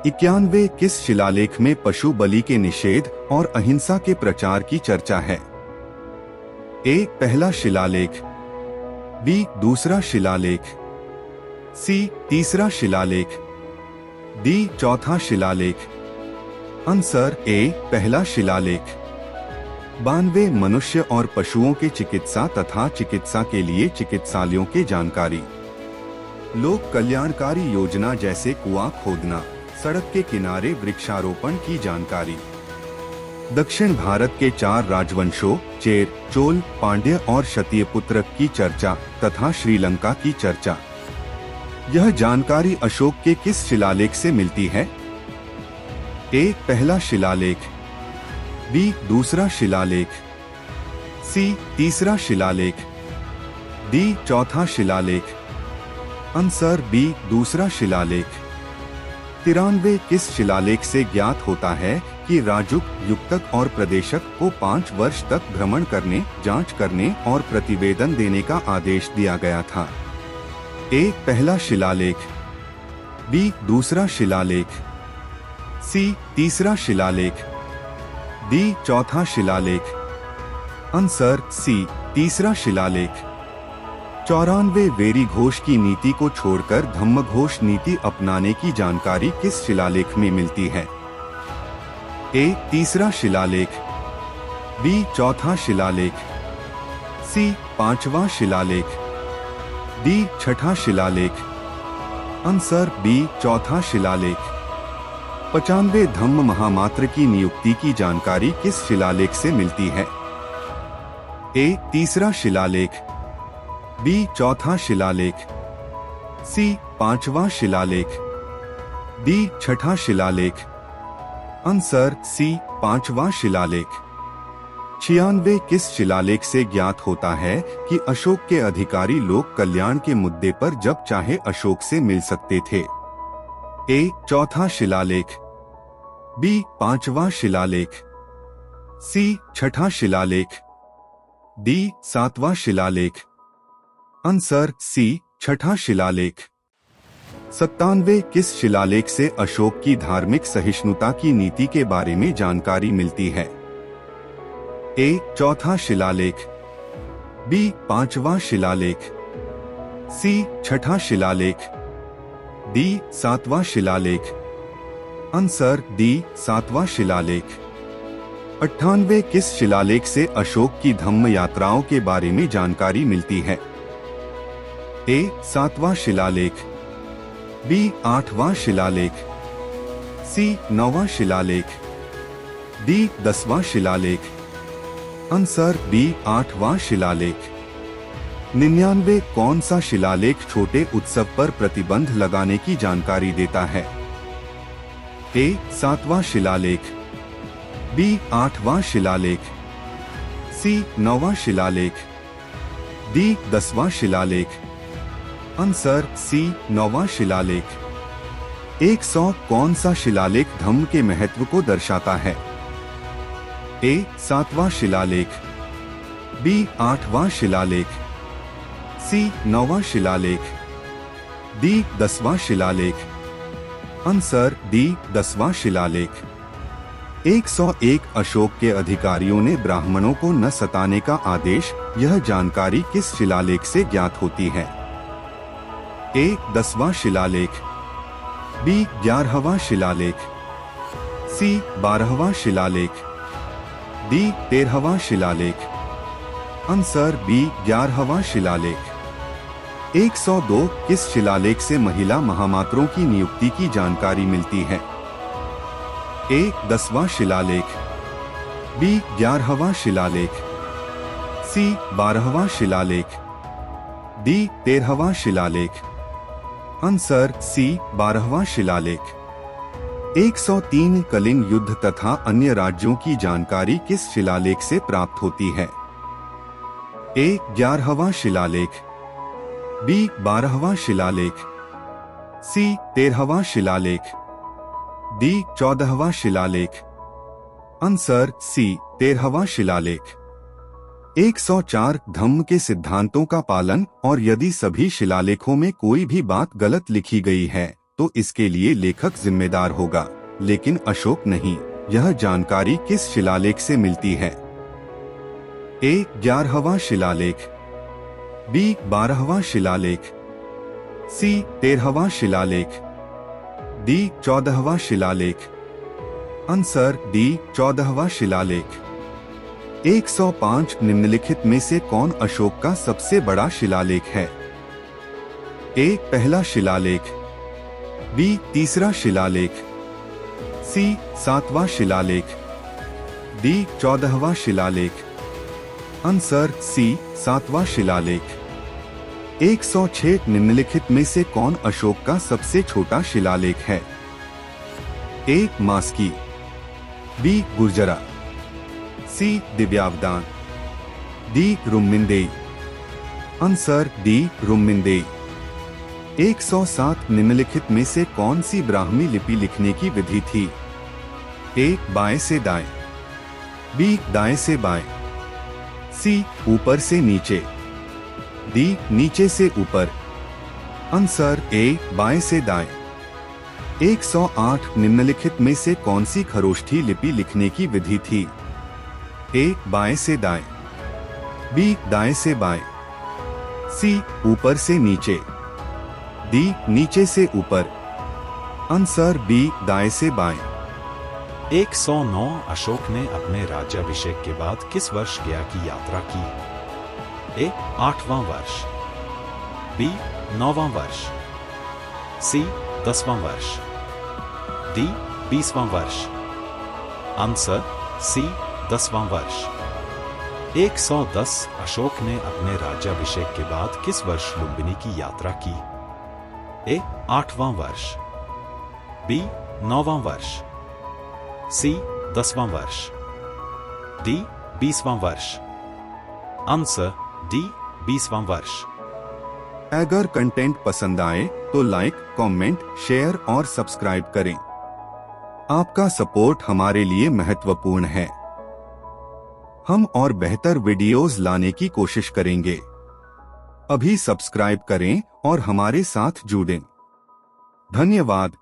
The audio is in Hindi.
91 किस शिलालेख में पशु बलि के निषेध और अहिंसा के प्रचार की चर्चा है? ए. पहला शिलालेख, बी. दूसरा शिलालेख, सी. तीसरा शिलालेख, डी. चौथा शिलालेख। Answer A. पहला शिलालेख। 92 मनुष्य और पशुओं के चिकित्सा तथा चिकित्सा के लिए चिकित्सालयों के जानकारी। लोक कल्याणकारी योजना जैसे कुआं खोदना, सड़क के किनारे वृक्षारोपण की जानकारी। दक्षिण भारत के 4 राजवंशों चेर, चोल, पांड्य और क्षत्रियपुत्र की चर्चा तथा श्रीलंका की चर्चा। यह जानकारी अशोक के किस शिलालेख से मिलती है? ए. पहला शिलालेख, बी. दूसरा शिलालेख, सी. तीसरा शिलालेख, डी. चौथा शिलालेख। Answer B. दूसरा शिलालेख। 93 किस शिलालेख से ज्ञात होता है कि राजुक, युक्तक और प्रदेशक को 5 वर्ष तक भ्रमण करने, जांच करने और प्रतिवेदन देने का आदेश दिया गया था? ए. पहला शिलालेख, बी. दूसरा शिलालेख, सी. तीसरा शिलालेख, डी. चौथा शिलालेख। Answer C. तीसरा शिलालेख। 94 वेरी घोष की नीति को छोड़कर धम्म घोष नीति अपनाने की जानकारी किस शिलालेख में मिलती है? ए. तीसरा शिलालेख, बी. चौथा शिलालेख, सी. पांचवा शिलालेख, डी. छठा शिलालेख। Answer B. चौथा शिलालेख। 95 धम्म महामात्र की नियुक्ति की जानकारी किस शिलालेख से मिलती है? ए. तीसरा शिलालेख, बी. चौथा शिलालेख, सी. पांचवा शिलालेख, डी. छठा शिलालेख। Answer C. पांचवा शिलालेख। 96 किस शिलालेख से ज्ञात होता है कि अशोक के अधिकारी लोक कल्याण के मुद्दे पर जब चाहे अशोक से मिल सकते थे? ए. चौथा शिलालेख, बी. पांचवा शिलालेख, सी. छठा शिलालेख, डी. सातवां शिलालेख। Answer C. छठा शिलालेख। 97 किस शिलालेख से अशोक की धार्मिक सहिष्णुता की नीति के बारे में जानकारी मिलती है? ए. चौथा शिलालेख, बी. पांचवा शिलालेख, सी. छठा शिलालेख, डी. सातवां शिलालेख। Answer D. सातवां शिलालेख। 98 किस शिलालेख से अशोक की धम्म यात्राओं के बारे में जानकारी मिलती है? ए. सातवां शिलालेख, बी. आठवां शिलालेख, सी. नौवां शिलालेख, डी. 10वां शिलालेख। Answer B. 8वां शिलालेख। 99 कौन सा शिलालेख छोटे उत्सव पर प्रतिबंध लगाने की जानकारी देता है? ए. 7वां शिलालेख, बी. 8वां शिलालेख, सी. 9वां शिलालेख, डी. 10वां शिलालेख। आंसर सी. 9वां शिलालेख। 100 कौन सा शिलालेख धम्म के महत्व को दर्शाता है? ए. 7वां शिलालेख, बी. 8वां शिलालेख, सी. 9वां शिलालेख, डी. 10वां शिलालेख। Answer D. 10वां शिलालेख। 101 अशोक के अधिकारियों ने ब्राह्मणों को न सताने का आदेश, यह जानकारी किस शिलालेख से ज्ञात होती है? ए. 10वां शिलालेख, बी. 11वां शिलालेख, सी. 12वां शिलालेख, डी. 13वां शिलालेख। Answer B. 11वां शिलालेख। 102 किस शिलालेख से महिला महामात्रों की नियुक्ति की जानकारी मिलती है? ए. 10वां शिलालेख, बी. 11वां शिलालेख, सी. 12वां शिलालेख, डी. 13वां शिलालेख। आंसर सी. 12वां शिलालेख। 103 कलिंग युद्ध तथा अन्य राज्यों की जानकारी किस शिलालेख से प्राप्त होती है? ए. 11वां शिलालेख, बी. 12वां शिलालेख, सी. 13वां शिलालेख, डी. 14वां शिलालेख। आंसर सी. 13वां शिलालेख। 104 धम्म के सिद्धांतों का पालन और यदि सभी शिलालेखों में कोई भी बात गलत लिखी गई है तो इसके लिए लेखक जिम्मेदार होगा, लेकिन अशोक नहीं। यह जानकारी किस शिलालेख से मिलती है? ए 11वां शिलालेख, बी 12वां शिलालेख, सी 13वां शिलालेख, डी 14वां शिलालेख। आंसर डी 14वां शिलालेख। 105 निम्नलिखित में से कौन अशोक का सबसे बड़ा शिलालेख है? ए पहला शिलालेख, बी तीसरा शिलालेख, सी 7वां शिलालेख, डी 14वां शिलालेख। आंसर सी 7वां शिलालेख। 106 निम्नलिखित में से कौन अशोक का सबसे छोटा शिलालेख है? A Maski, B Gurjara, C Divyavadana, D Rummindei. Answer D Rummindei. 107 निम्नलिखित में से कौन सी ब्राह्मी लिपि लिखने की विधि थी? ए बाएं से दाएं, बी दाएं से बाएं, सी ऊपर से नीचे, डी नीचे से ऊपर। आंसर ए बाएं से दाएं। 108 निम्नलिखित में से कौन सी खरोष्ठी लिपि लिखने की विधि थी? ए बाएं से दाएं, बी दाएं से बाएं, सी ऊपर से नीचे, डी नीचे से ऊपर। आंसर बी दाएं से बाएं। 109 अशोक ने अपने राज्याभिषेक के बाद किस वर्ष गया की यात्रा की? ए 8वां वर्ष, बी 9वां वर्ष, सी 10वां वर्ष, डी 20वां वर्ष। आंसर सी 10वां वर्ष। 110 अशोक ने अपने राज्याभिषेक के बाद किस वर्ष लुम्बिनी की यात्रा की? ए 8वां वर्ष, बी 9वां वर्ष, सी 10वां वर्ष, डी 20वां वर्ष। आंसर डी 20वां वर्ष। अगर कंटेंट पसंद आए तो लाइक, कमेंट, शेयर और सब्सक्राइब करें। आपका सपोर्ट हमारे लिए महत्वपूर्ण है। हम और बेहतर वीडियोस लाने की कोशिश करेंगे। अभी सब्सक्राइब करें और हमारे साथ जुड़ें। धन्यवाद।